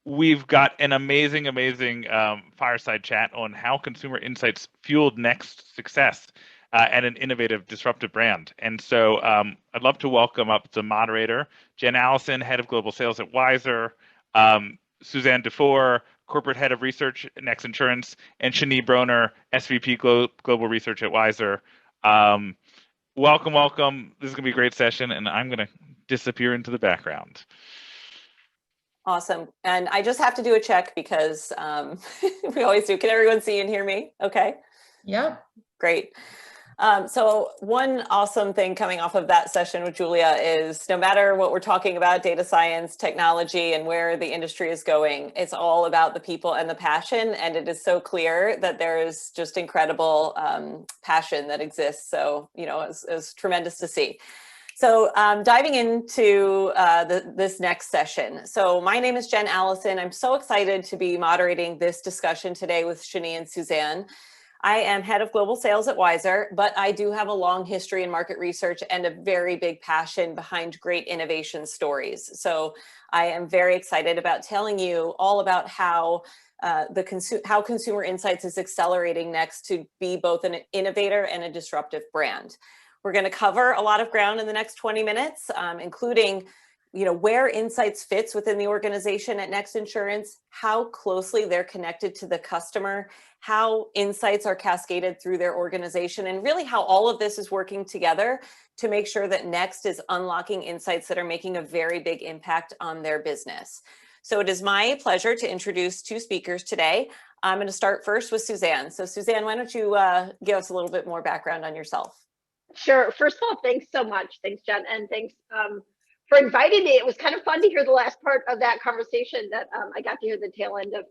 we've got an amazing fireside chat on how consumer insights fueled Next success and an innovative, disruptive brand. And so I'd love to welcome up the moderator, Jen Allison, head of global sales at Wizer, Suzanne DuFore, corporate head of research at Next Insurance, and Shani Broner, SVP global research at Wizer. Welcome, welcome. This is going to be a great session, and I'm going to disappear into the background. Awesome. And I just have to do a check because we always do. Can everyone see and hear me? Okay. Yep. Great. So one awesome thing coming off of that session with Julia is no matter what we're talking about, data science, technology, and where the industry is going, it's all about the people and the passion. And it is so clear that there is just incredible passion that exists. So, you know, it's tremendous to see. So diving into this next session. So my name is Jen Allison. I'm so excited to be moderating this discussion today with Shani and Suzanne. I am head of global sales at Wizer, but I do have a long history in market research and a very big passion behind great innovation stories. So I am very excited about telling you all about how how consumer insights is accelerating Next to be both an innovator and a disruptive brand. We're going to cover a lot of ground in the next 20 minutes, including where insights fits within the organization at Next Insurance, how closely they're connected to the customer, how insights are cascaded through their organization, and really how all of this is working together to make sure that Next is unlocking insights that are making a very big impact on their business. So it is my pleasure to introduce two speakers today. I'm going to start first with Suzanne. So Suzanne, why don't you give us a little bit more background on yourself? Sure. First of all, thanks so much. Thanks, Jen. And thanks for inviting me. It was kind of fun to hear the last part of that conversation that I got to hear the tail end of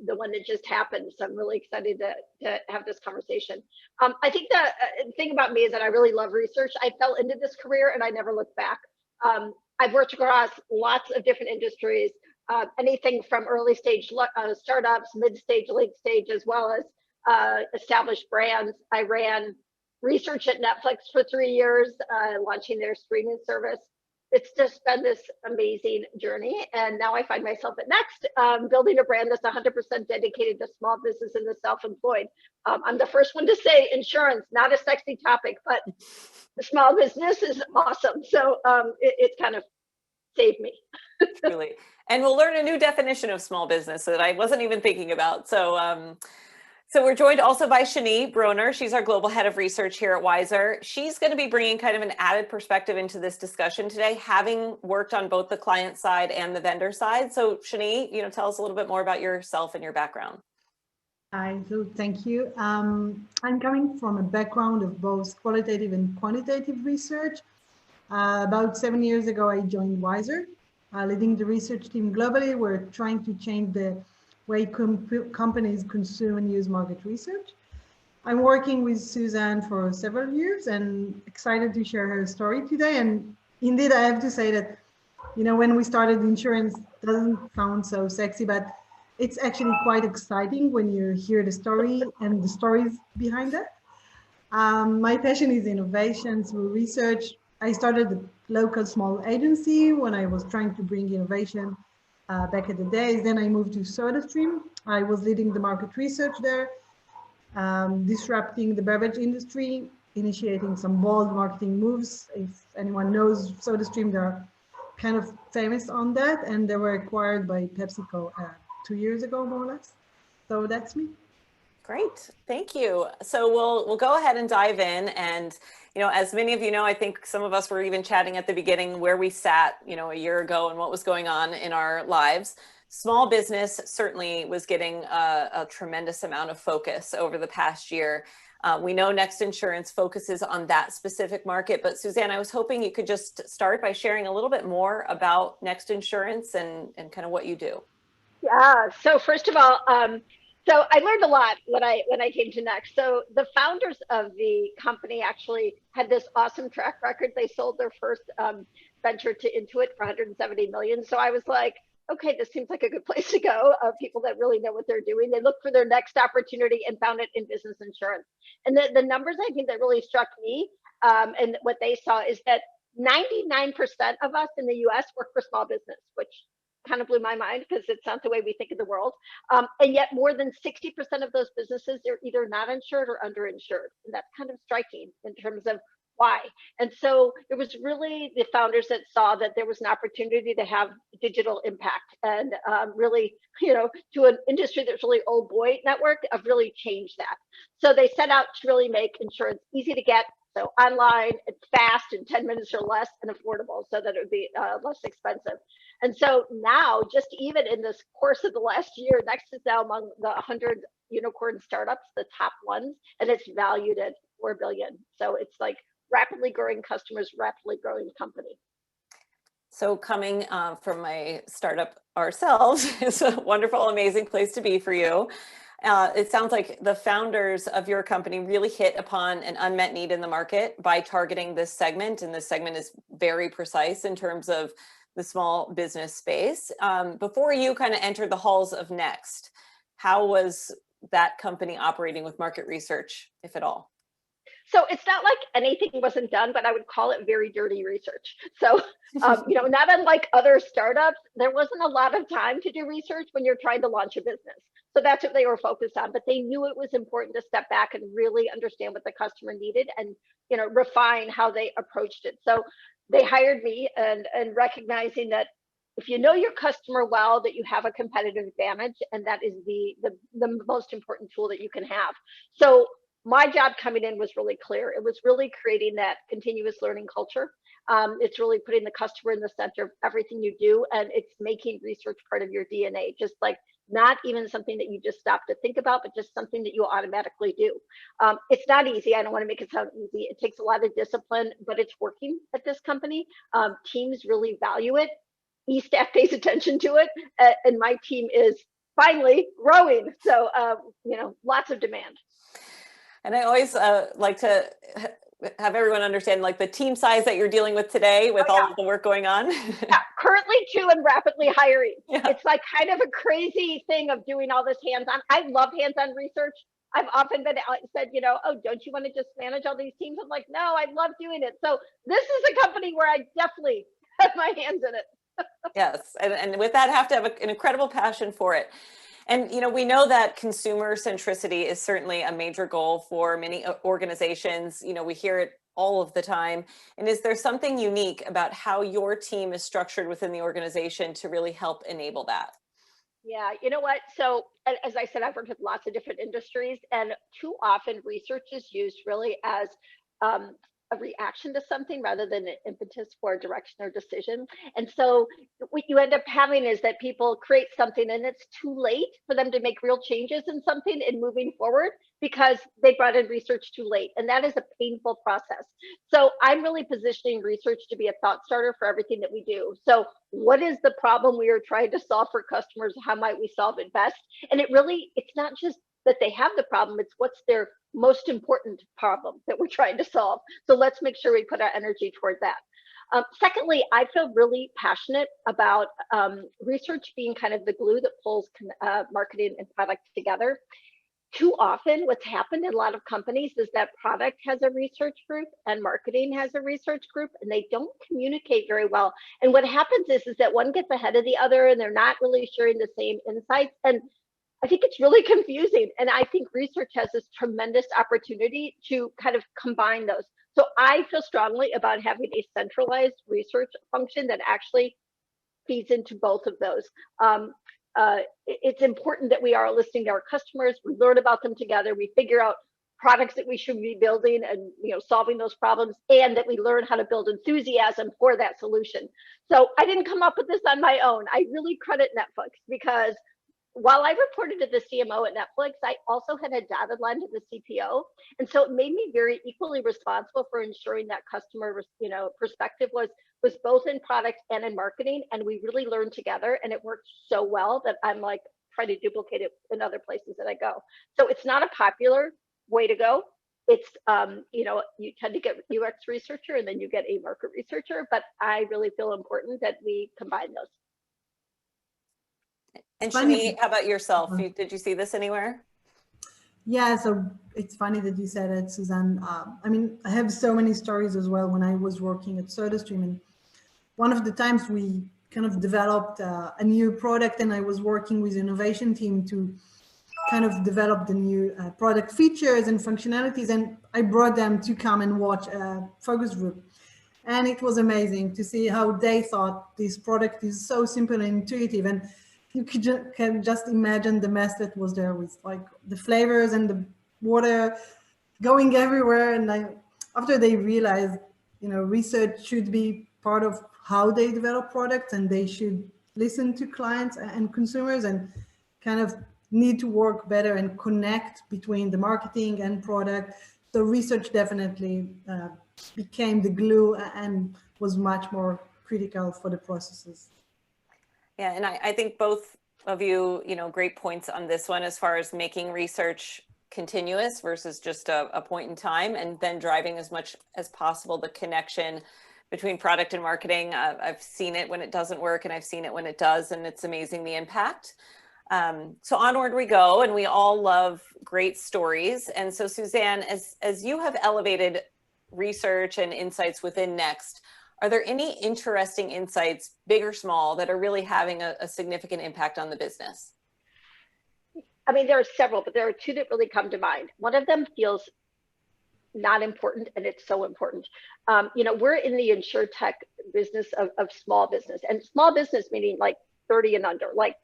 the one that just happened. So I'm really excited to have this conversation. I think the thing about me is that I really love research. I fell into this career and I never looked back. I've worked across lots of different industries, anything from early stage startups, mid stage, late stage, as well as established brands. I ran research at Netflix for 3 years, launching their streaming service. It's just been this amazing journey. And now I find myself at Next, building a brand that's 100% dedicated to small business and the self-employed. I'm the first one to say insurance, not a sexy topic, but the small business is awesome. So it kind of saved me. Truly. And we'll learn a new definition of small business that I wasn't even thinking about. So we're joined also by Shani Broner. She's our global head of research here at Wizer. She's going to be bringing kind of an added perspective into this discussion today, having worked on both the client side and the vendor side. So Shani, tell us a little bit more about yourself and your background. Hi, so thank you. I'm coming from a background of both qualitative and quantitative research. About 7 years ago, I joined Wizer, leading the research team globally. We're trying to change the way companies consume and use market research. I'm working with Suzanne for several years and excited to share her story today. And indeed, I have to say that, when we started insurance, doesn't sound so sexy, but it's actually quite exciting when you hear the story and the stories behind it. My passion is innovation through research. I started a local small agency when I was trying to bring innovation back in the days. Then I moved to SodaStream. I was leading the market research there, disrupting the beverage industry, initiating some bold marketing moves. If anyone knows SodaStream, they're kind of famous on that, and they were acquired by PepsiCo 2 years ago, more or less. So that's me. Great, thank you. So we'll go ahead and dive in, and as many of you know, I think some of us were even chatting at the beginning where we sat, a year ago and what was going on in our lives. Small business certainly was getting a tremendous amount of focus over the past year. We know Next Insurance focuses on that specific market, but Suzanne, I was hoping you could just start by sharing a little bit more about Next Insurance and kind of what you do. Yeah, so first of all, so I learned a lot when I came to Next. So the founders of the company actually had this awesome track record. They sold their first venture to Intuit for 170 million. So I was like, okay, this seems like a good place to go. People that really know what they're doing. They looked for their next opportunity and found it in business insurance. And the numbers I think that really struck me and what they saw is that 99% of us in the US work for small business, which kind of blew my mind because it's not the way we think of the world. And yet more than 60% of those businesses are either not insured or underinsured. And that's kind of striking in terms of why. And so it was really the founders that saw that there was an opportunity to have digital impact and really, to an industry that's really old boy network, of really changed that. So they set out to really make insurance easy to get, so online and fast in 10 minutes or less, and affordable so that it would be less expensive. And so now, just even in this course of the last year, Next is now among the 100 unicorn startups, the top ones, and it's valued at $4 billion. So it's like rapidly growing customers, rapidly growing company. So coming from a startup ourselves is a wonderful, amazing place to be for you. It sounds like the founders of your company really hit upon an unmet need in the market by targeting this segment. And this segment is very precise in terms of the small business space. Before you kind of entered the halls of Next, how was that company operating with market research, if at all? So it's not like anything wasn't done, but I would call it very dirty research. So, not unlike other startups, there wasn't a lot of time to do research when you're trying to launch a business. So that's what they were focused on, but they knew it was important to step back and really understand what the customer needed and, refine how they approached it. So they hired me and recognizing that if you know your customer well, that you have a competitive advantage, and that is the most important tool that you can have. So my job coming in was really clear. It was really creating that continuous learning culture. It's really putting the customer in the center of everything you do, and it's making research part of your DNA, just like not even something that you just stop to think about, but just something that you automatically do. It's not easy. I don't want to make it sound easy. It takes a lot of discipline, but it's working at this company. Teams really value it. E-staff pays attention to it, and my team is finally growing. So, lots of demand. And I always like to have everyone understand, like, the team size that you're dealing with today with all of the work going on. Yeah, currently 2 and rapidly hiring. Yeah. It's like kind of a crazy thing of doing all this hands-on. I love hands-on research. I've often been said, oh, don't you want to just manage all these teams? I'm like, no, I love doing it. So this is a company where I definitely have my hands in it. Yes, and with that, have to have an incredible passion for it. And, we know that consumer centricity is certainly a major goal for many organizations. We hear it all of the time. And is there something unique about how your team is structured within the organization to really help enable that? Yeah, you know what? So as I said, I've worked with lots of different industries, and too often research is used really as a reaction to something rather than an impetus for a direction or decision. And so what you end up having is that people create something and it's too late for them to make real changes in something and moving forward because they brought in research too late. And that is a painful process. So I'm really positioning research to be a thought starter for everything that we do. So what is the problem we are trying to solve for customers? How might we solve it best? And it's not just that they have the problem, it's what's their most important problem that we're trying to solve. So let's make sure we put our energy toward that. Secondly, I feel really passionate about research being kind of the glue that pulls marketing and product together. Too often what's happened in a lot of companies is that product has a research group and marketing has a research group, and they don't communicate very well. And what happens is that one gets ahead of the other and they're not really sharing the same insights. And I think it's really confusing. And I think research has this tremendous opportunity to kind of combine those. So I feel strongly about having a centralized research function that actually feeds into both of those. It's important that we are listening to our customers, we learn about them together, we figure out products that we should be building and solving those problems, and that we learn how to build enthusiasm for that solution. So I didn't come up with this on my own. I really credit Netflix, because while I reported to the CMO at Netflix, I also had a dotted line to the CPO. And so it made me very equally responsible for ensuring that customer perspective was both in product and in marketing. And we really learned together, and it worked so well that I'm like trying to duplicate it in other places that I go. So it's not a popular way to go. It's, you tend to get UX researcher and then you get a market researcher, but I really feel important that we combine those. And Shani, how about yourself? Did you see this anywhere? Yeah, so it's funny that you said it, Suzanne. I have so many stories as well when I was working at SodaStream. And one of the times we kind of developed a new product, and I was working with the innovation team to kind of develop the new product features and functionalities, and I brought them to come and watch a focus group. And it was amazing to see how they thought this product is so simple and intuitive, and you can just imagine the mess that was there with like the flavors and the water going everywhere. And after they realized, research should be part of how they develop products, and they should listen to clients and consumers and kind of need to work better and connect between the marketing and product. So research definitely became the glue and was much more critical for the processes. Yeah, and I think both of you, great points on this one as far as making research continuous versus just a point in time, and then driving as much as possible the connection between product and marketing. I've seen it when it doesn't work, and I've seen it when it does, and it's amazing the impact. So onward we go, and we all love great stories. And so Suzanne, as you have elevated research and insights within Next, are there any interesting insights, big or small, that are really having a significant impact on the business? I mean, there are several, but there are two that really come to mind. One of them feels not important, and it's so important. We're in the insurtech business of small business, and small business meaning like 30 and under, like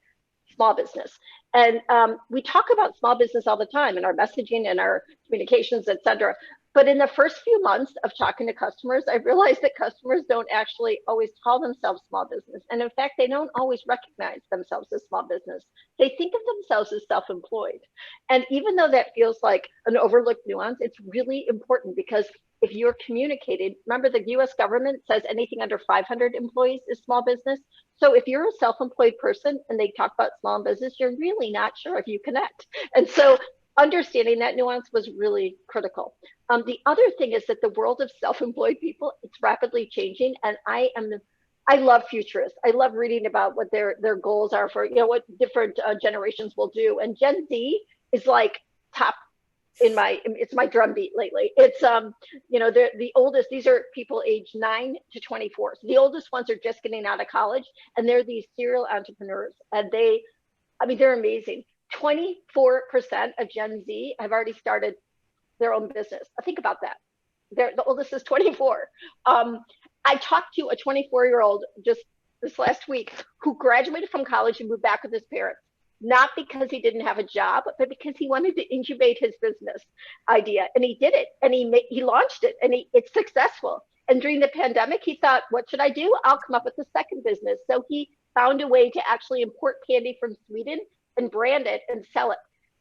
small business. And we talk about small business all the time in our messaging and our communications, et cetera. But in the first few months of talking to customers, I realized that customers don't actually always call themselves small business. And in fact, they don't always recognize themselves as small business. They think of themselves as self-employed. And even though that feels like an overlooked nuance, it's really important, because if you're communicating, remember the US government says anything under 500 employees is small business. So if you're a self-employed person and they talk about small business, you're really not sure if you connect. And so understanding that nuance was really critical. The other thing is that the world of self-employed people, it's rapidly changing. And I love futurists. I love reading about what their goals are for, what different generations will do. And Gen Z is like top it's my drumbeat lately. It's, the oldest, these are people age 9 to 24. So the oldest ones are just getting out of college, and they're these serial entrepreneurs. And they're amazing. 24% of Gen Z have already started their own business. Think about that. The oldest is 24. I talked to a 24-year-old just this last week who graduated from college and moved back with his parents, not because he didn't have a job, but because he wanted to incubate his business idea. And he did it, and he launched it, and it's successful. And during the pandemic, he thought, what should I do? I'll come up with a second business. So he found a way to actually import candy from Sweden and brand it and sell it.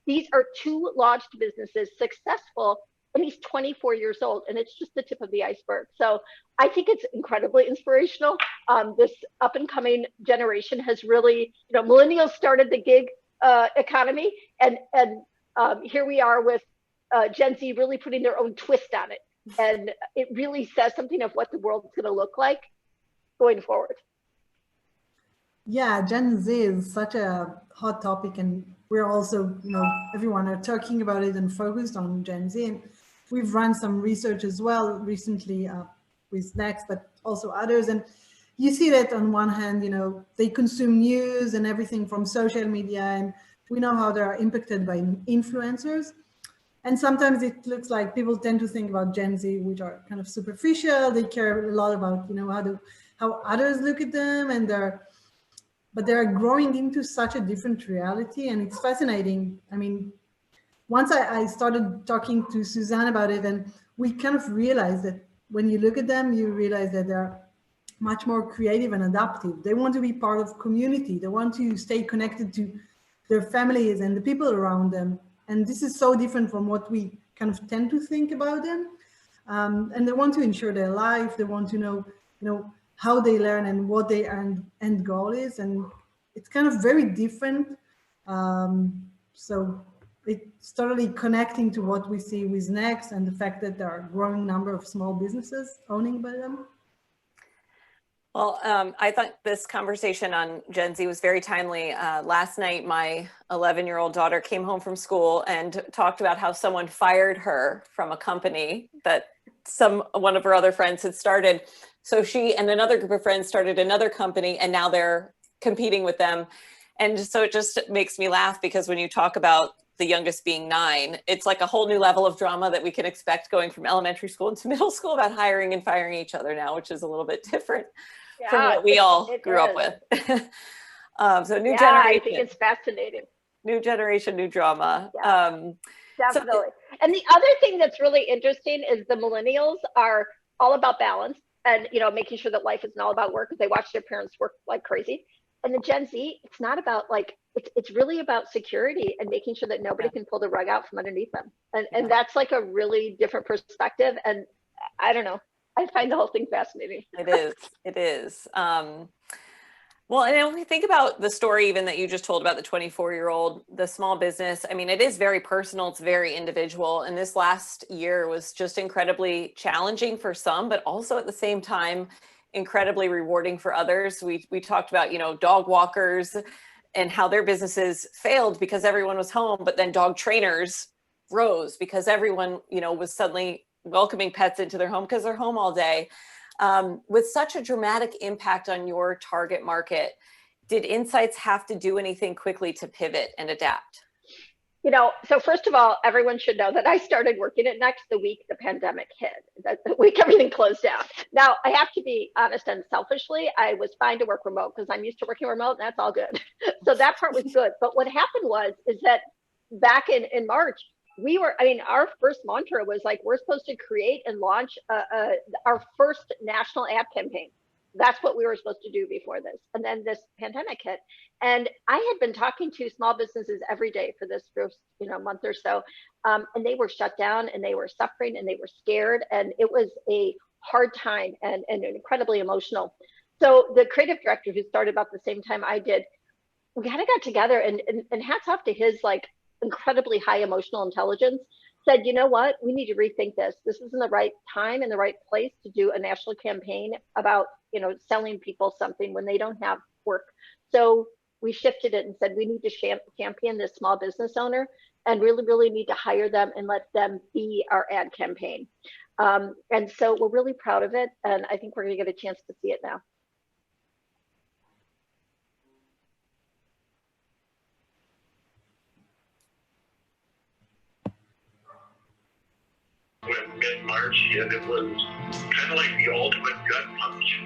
These are two launched businesses, successful, and he's 24 years old, and it's just the tip of the iceberg. So I think it's incredibly inspirational. This up and coming generation has really, millennials started the gig economy, and here we are with Gen Z really putting their own twist on it. And it really says something of what the world's going to look like going forward. Yeah, Gen Z is such a hot topic, and we're also, everyone are talking about it and focused on Gen Z. And we've run some research as well recently with Next, but also others. And you see that on one hand, they consume news and everything from social media, and we know how they are impacted by influencers. And sometimes it looks like people tend to think about Gen Z, which are kind of superficial. They care a lot about, how others look at them, and but they're growing into such a different reality, and it's fascinating. I mean, once I started talking to Suzanne about it, and we kind of realized that when you look at them, you realize that they're much more creative and adaptive. They want to be part of community. They want to stay connected to their families and the people around them. And this is so different from what we kind of tend to think about them. And they want to ensure their life. They want to know, how they learn and what their end goal is. And it's kind of very different. So it's totally connecting to what we see with Next and the fact that there are a growing number of small businesses owning by them. Well, I thought this conversation on Gen Z was very timely. Last night, my 11-year-old daughter came home from school and talked about how someone fired her from a company that one of her other friends had started. So she and another group of friends started another company, and now they're competing with them. And so it just makes me laugh, because when you talk about the youngest being 9, it's like a whole new level of drama that we can expect going from elementary school into middle school about hiring and firing each other now, which is a little bit different from what we all grew up with. So new generation. I think it's fascinating. New generation, new drama. Yeah, definitely. And the other thing that's really interesting is the millennials are all about balance and, you know, making sure that life isn't all about work, because they watch their parents work like crazy. And the Gen Z, it's not about like, it's really about security and making sure that nobody can pull the rug out from underneath them. And that's like a really different perspective. And I don't know, I find the whole thing fascinating. It is. Well, and when we think about the story even that you just told about the 24-year-old, the small business, I mean, it is very personal. It's very individual. And this last year was just incredibly challenging for some, but also at the same time, incredibly rewarding for others. We talked about, you know, dog walkers and how their businesses failed because everyone was home, but then dog trainers rose because everyone, you know, was suddenly welcoming pets into their home because they're home all day. With such a dramatic impact on your target market, did Insights have to do anything quickly to pivot and adapt? You know, so first of all, everyone should know that I started working at Next the week the pandemic hit, the week everything closed down. Now, I have to be honest, and selfishly, I was fine to work remote because I'm used to working remote, and that's all good. So that part was good. But what happened is that back in March, our first mantra was like, we're supposed to create and launch our first national ad campaign. That's what we were supposed to do before this. And then this pandemic hit. And I had been talking to small businesses every day for this first, month or so. And they were shut down and they were suffering and they were scared. And it was a hard time and incredibly emotional. So the creative director, who started about the same time I did, we kind of got together and hats off to his like incredibly high emotional intelligence, said, you know what, we need to rethink this. This isn't the right time and the right place to do a national campaign about, selling people something when they don't have work. So we shifted it and said, we need to champion this small business owner and really, really need to hire them and let them be our ad campaign. And so we're really proud of it. And I think we're going to get a chance to see it now. Went mid-March, and it was kind of like the ultimate gut punch.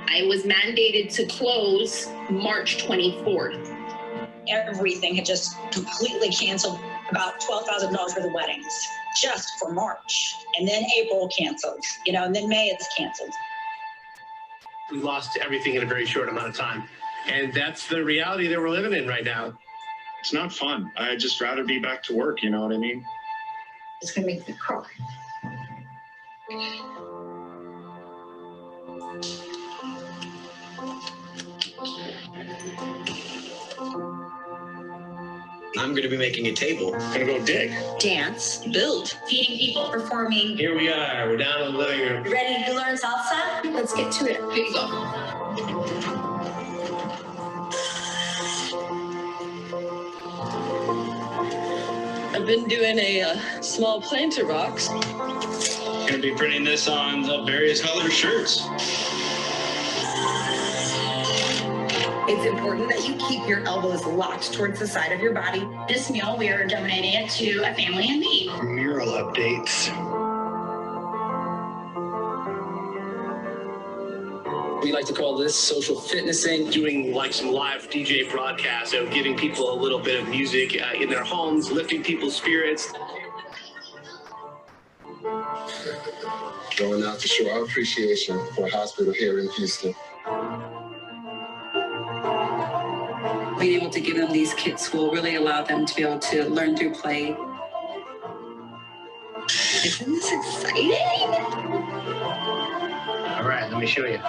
I was mandated to close March 24th. Everything had just completely canceled, about $12,000 worth of weddings just for March. And then April canceled, and then May it's canceled. We lost everything in a very short amount of time. And that's the reality that we're living in right now. It's not fun. I'd just rather be back to work, you know what I mean? It's gonna make me cry. I'm going to be making a table. I'm going to go dig. Dance, build, feeding people, performing. Here we are. We're down in the living room. Ready to learn salsa? Let's get to it. Here you go. I've been doing a small planter box. Going to be printing this on various color shirts. It's important that you keep your elbows locked towards the side of your body. This meal, we are donating it to a family in need. Mural updates. We like to call this social fitnessing. Doing like some live DJ broadcasts, so giving people a little bit of music in their homes, lifting people's spirits. Going out to show our appreciation for a hospital here in Houston. Being able to give them these kits will really allow them to be able to learn through play. Isn't this exciting? All right, let me show you.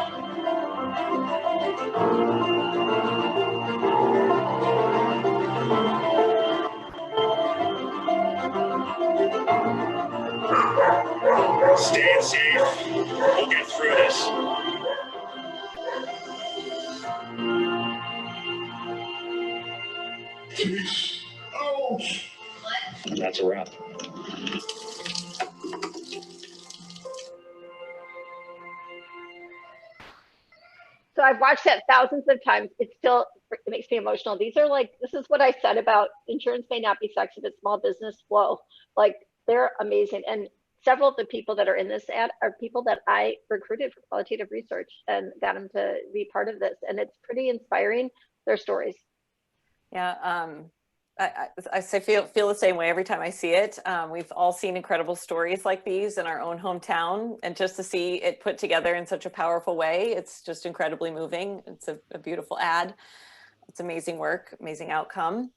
Stay safe. We'll get through this. That's a wrap. I've watched that thousands of times. It makes me emotional. This is what I said about insurance may not be sexy, but small business flow. Like, they're amazing. And several of the people that are in this ad are people that I recruited for qualitative research and got them to be part of this. And it's pretty inspiring, their stories. Yeah, I feel the same way every time I see it. We've all seen incredible stories like these in our own hometown, and just to see it put together in such a powerful way, it's just incredibly moving. It's a beautiful ad. It's amazing work, amazing outcome.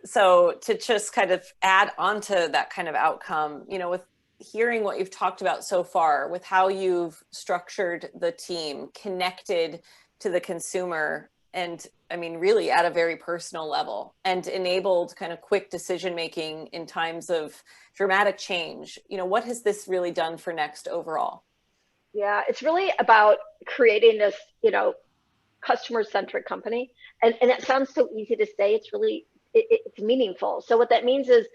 So to just kind of add onto that kind of outcome, with hearing what you've talked about so far, with how you've structured the team, connected to the consumer, and I mean, really at a very personal level, and enabled kind of quick decision-making in times of dramatic change. What has this really done for Next overall? Yeah, it's really about creating this, customer-centric company. And it sounds so easy to say. It's really, it's meaningful. So what that means is,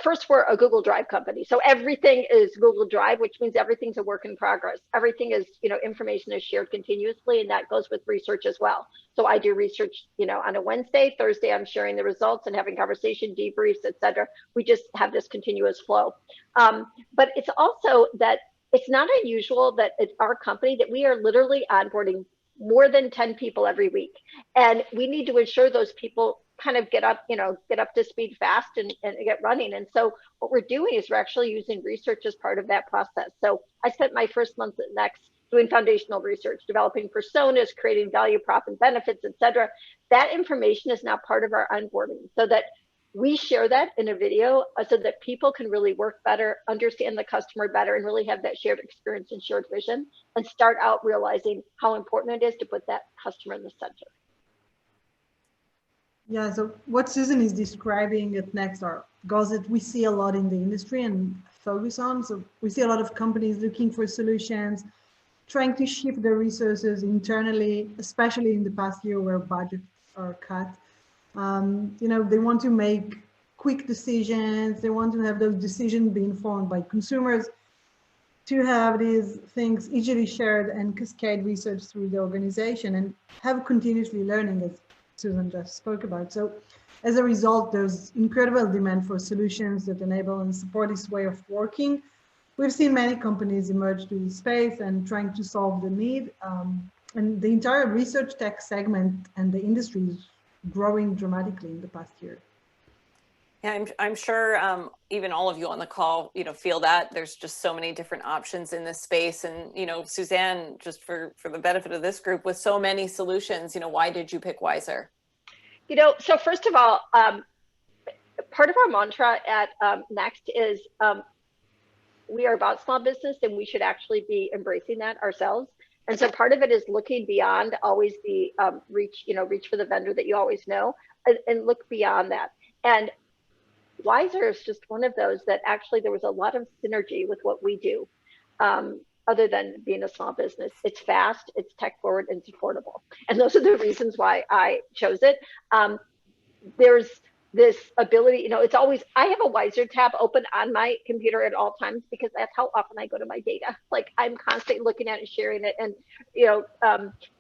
first, we're a Google Drive company. So everything is Google Drive, which means everything's a work in progress. Everything is, information is shared continuously, and that goes with research as well. So I do research, on a Wednesday, Thursday, I'm sharing the results and having conversation, debriefs, et cetera. We just have this continuous flow. But it's also that it's not unusual that it's our company that we are literally onboarding more than 10 people every week. And we need to ensure those people kind of get up to speed fast and get running. And so what we're doing is we're actually using research as part of that process. So I spent my first month at Next doing foundational research, developing personas, creating value prop and benefits, et cetera. That information is now part of our onboarding, so that we share that in a video so that people can really work better, understand the customer better, and really have that shared experience and shared vision, and start out realizing how important it is to put that customer in the center. Yeah, so what Susan is describing at Next are goals that we see a lot in the industry and focus on. So we see a lot of companies looking for solutions, trying to shift their resources internally, especially in the past year where budgets are cut. They want to make quick decisions. They want to have those decisions be informed by consumers, to have these things easily shared and cascade research through the organization, and have continuously learning, as Susan just spoke about. So as a result, there's incredible demand for solutions that enable and support this way of working. We've seen many companies emerge to the space and trying to solve the need. And the entire research tech segment and the industry is growing dramatically in the past year. Yeah, I'm sure even all of you on the call, feel that there's just so many different options in this space. And, Suzanne, just for the benefit of this group, with so many solutions, why did you pick Wizer? So first of all, part of our mantra at Next is we are about small business, and we should actually be embracing that ourselves. And so part of it is looking beyond always the reach for the vendor that you always know, and look beyond that. And Wizer is just one of those that actually there was a lot of synergy with what we do, other than being a small business. It's fast, it's tech forward, and it's affordable. And those are the reasons why I chose it. There's this ability, it's always, I have a Wizer tab open on my computer at all times, because that's how often I go to my data. Like, I'm constantly looking at it and sharing it. And,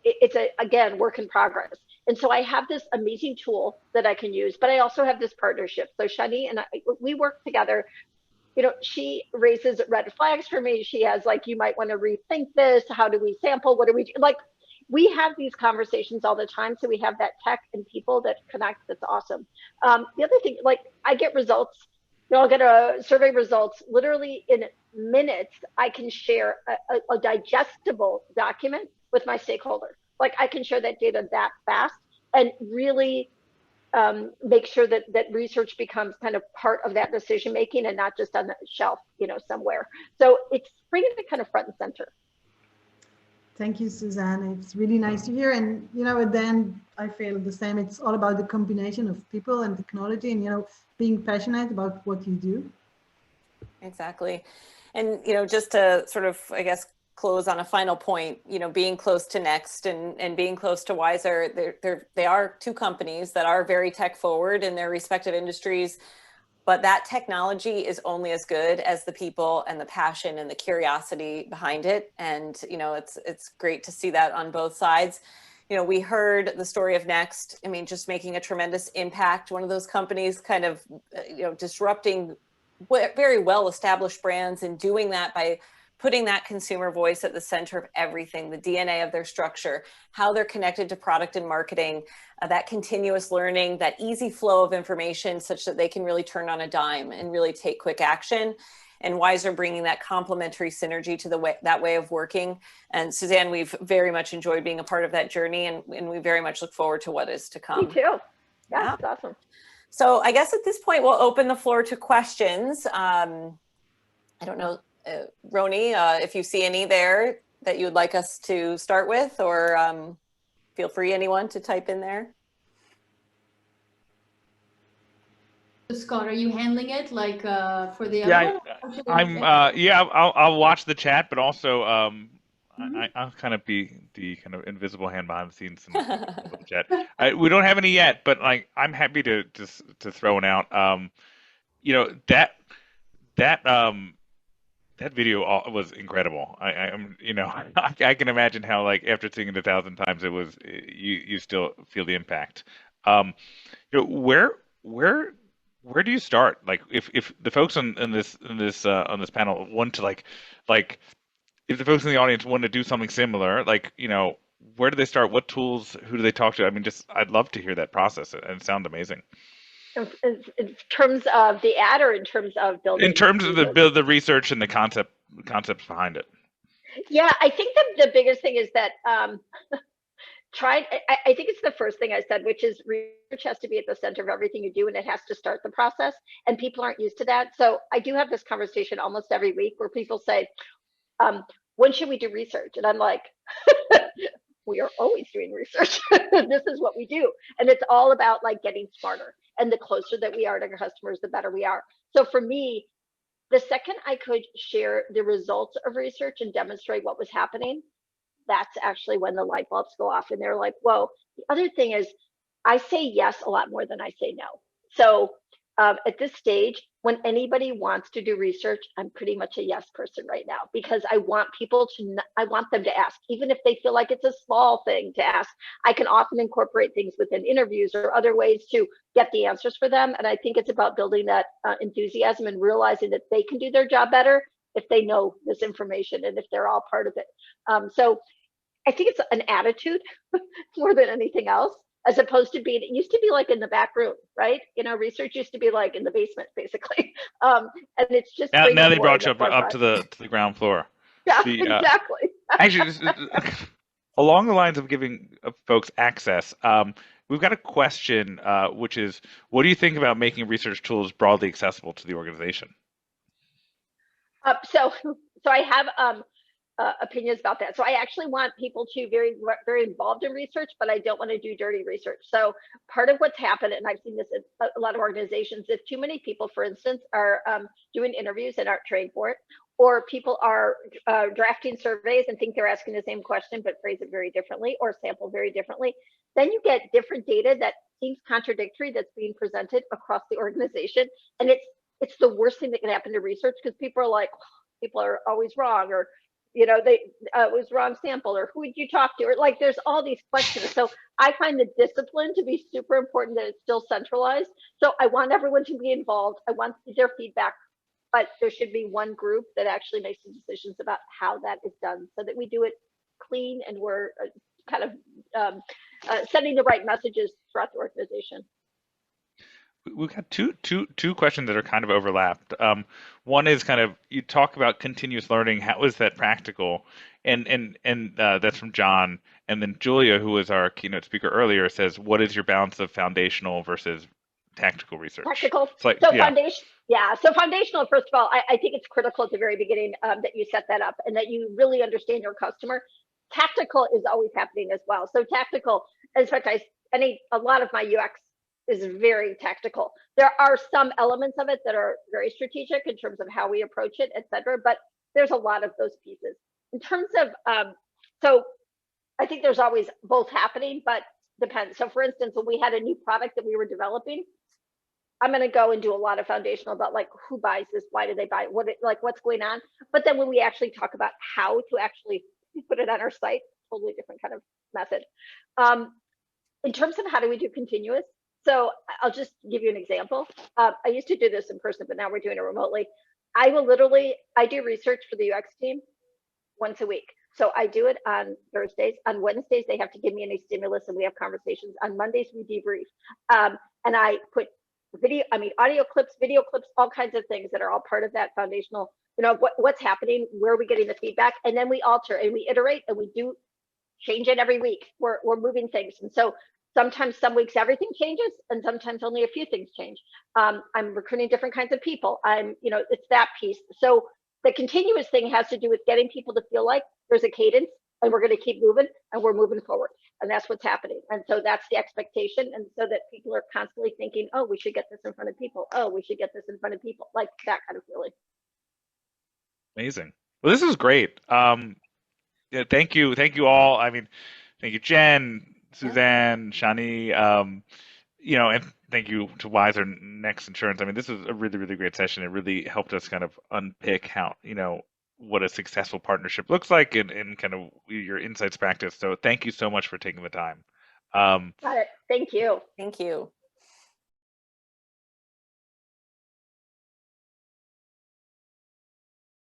it's again, work in progress. And so I have this amazing tool that I can use, but I also have this partnership. So Shani and I, we work together. She raises red flags for me. She has you might want to rethink this. How do we sample? What do we do? We have these conversations all the time. So we have that tech and people that connect. That's awesome. The other thing, I get results, I'll get a survey results literally in minutes. I can share a digestible document with my stakeholder. I can share that data that fast and really make sure that research becomes kind of part of that decision making, and not just on the shelf, somewhere. So it's bringing it kind of front and center. Thank you, Suzanne. It's really nice to hear. And, at the end, I feel the same. It's all about the combination of people and technology and, being passionate about what you do. Exactly. And, just to sort of, I guess, close on a final point, being close to Next and being close to Wizer, they are two companies that are very tech forward in their respective industries, but that technology is only as good as the people and the passion and the curiosity behind it. And, you know, it's great to see that on both sides. You know, we heard the story of Next. I mean, just making a tremendous impact. One of those companies kind of, you know, disrupting very well-established brands and doing that by putting that consumer voice at the center of everything, the DNA of their structure, how they're connected to product and marketing, that continuous learning, that easy flow of information such that they can really turn on a dime and really take quick action. And Wizer bringing that complementary synergy to that way of working. And Suzanne, we've very much enjoyed being a part of that journey, and we very much look forward to what is to come. Me too. Yeah, it's awesome. So I guess at this point, we'll open the floor to questions. I don't know, Roni, if you see any there that you would like us to start with, or feel free, anyone, to type in there. Scott, are you handling it like for the other one? I'll watch the chat, but also I'll kind of be the kind of invisible hand behind the scenes in the chat. We don't have any yet, but like I'm happy to throw one out. You know, that video was incredible. I'm you know, I can imagine how, like, after seeing it 1,000 times, it was you still feel the impact. You know, where do you start? Like, if the folks on this panel want to like if the folks in the audience want to do something similar, like, you know, where do they start? What tools? Who do they talk to? I mean, just I'd love to hear that process, and it sounds amazing. In terms of the ad, or in terms of building? In terms of the research and the concepts behind it. Yeah, I think the biggest thing is that I think it's the first thing I said, which is research has to be at the center of everything you do, and it has to start the process. And people aren't used to that. So I do have this conversation almost every week where people say, when should we do research? And I'm like, we are always doing research. This is what we do. And it's all about like getting smarter. And the closer that we are to our customers, the better we are. So for me, the second I could share the results of research and demonstrate what was happening, that's actually when the light bulbs go off and they're like, whoa. The other thing is I say yes a lot more than I say no. So at this stage, when anybody wants to do research, I'm pretty much a yes person right now, because I want people to, I want them to ask, even if they feel like it's a small thing to ask. I can often incorporate things within interviews or other ways to get the answers for them. And I think it's about building that enthusiasm and realizing that they can do their job better if they know this information and if they're all part of it. So I think it's an attitude more than anything else, as opposed to being, it used to be like in the back room, right? You know, research used to be like in the basement, basically. And it's just now they brought you up to the ground floor. Yeah, exactly. Actually, along the lines of giving folks access, we've got a question, which is, what do you think about making research tools broadly accessible to the organization? So I have opinions about that. So I actually want people to very involved in research, but I don't want to do dirty research. So part of what's happened, and I've seen this in a lot of organizations, if too many people, for instance, are doing interviews and aren't trained for it, or people are drafting surveys and think they're asking the same question but phrase it very differently or sample very differently, then you get different data that seems contradictory that's being presented across the organization. And it's the worst thing that can happen to research, because people are like, people are always wrong, or you know, it was wrong sample, or who did you talk to, or like there's all these questions. So I find the discipline to be super important, that it's still centralized. So I want everyone to be involved. I want their feedback, but there should be one group that actually makes the decisions about how that is done, so that we do it clean and we're kind of sending the right messages throughout the organization. We've got two questions that are kind of overlapped. One is kind of, you talk about continuous learning. How is that practical? And that's from John. And then Julia, who was our keynote speaker earlier, says, what is your balance of foundational versus tactical research? Tactical. Like, so foundation. Yeah. So foundational, first of all, I think it's critical at the very beginning that you set that up and that you really understand your customer. Tactical is always happening as well. So tactical, in fact, a lot of my UX is very tactical. There are some elements of it that are very strategic in terms of how we approach it, et cetera, but there's a lot of those pieces. In terms of, so I think there's always both happening, but depends. So for instance, when we had a new product that we were developing, I'm going to go and do a lot of foundational about like who buys this, why do they buy it, what's going on. But then when we actually talk about how to actually put it on our site, totally different kind of method. In terms of how do we do continuous, so I'll just give you an example. I used to do this in person, but now we're doing it remotely. I do research for the UX team once a week. So I do it on Thursdays. On Wednesdays, they have to give me any stimulus and we have conversations. On Mondays, we debrief. And I put audio clips, video clips, all kinds of things that are all part of that foundational, what's happening, where are we getting the feedback? And then we alter and we iterate and we do change it every week. We're moving things. And so sometimes some weeks everything changes and sometimes only a few things change. I'm recruiting different kinds of people. It's that piece. So the continuous thing has to do with getting people to feel like there's a cadence and we're going to keep moving and we're moving forward. And that's what's happening. And so that's the expectation. And so that people are constantly thinking, oh, we should get this in front of people. Oh, we should get this in front of people. Like that kind of feeling. Amazing. Well, this is great. Yeah, thank you all. Thank you, Jen, Suzanne, Shani, and thank you to Wizer Next Insurance. This is a really, really great session. It really helped us kind of unpick how, what a successful partnership looks like and kind of your insights practice. So thank you so much for taking the time. Got it. Thank you. Thank you.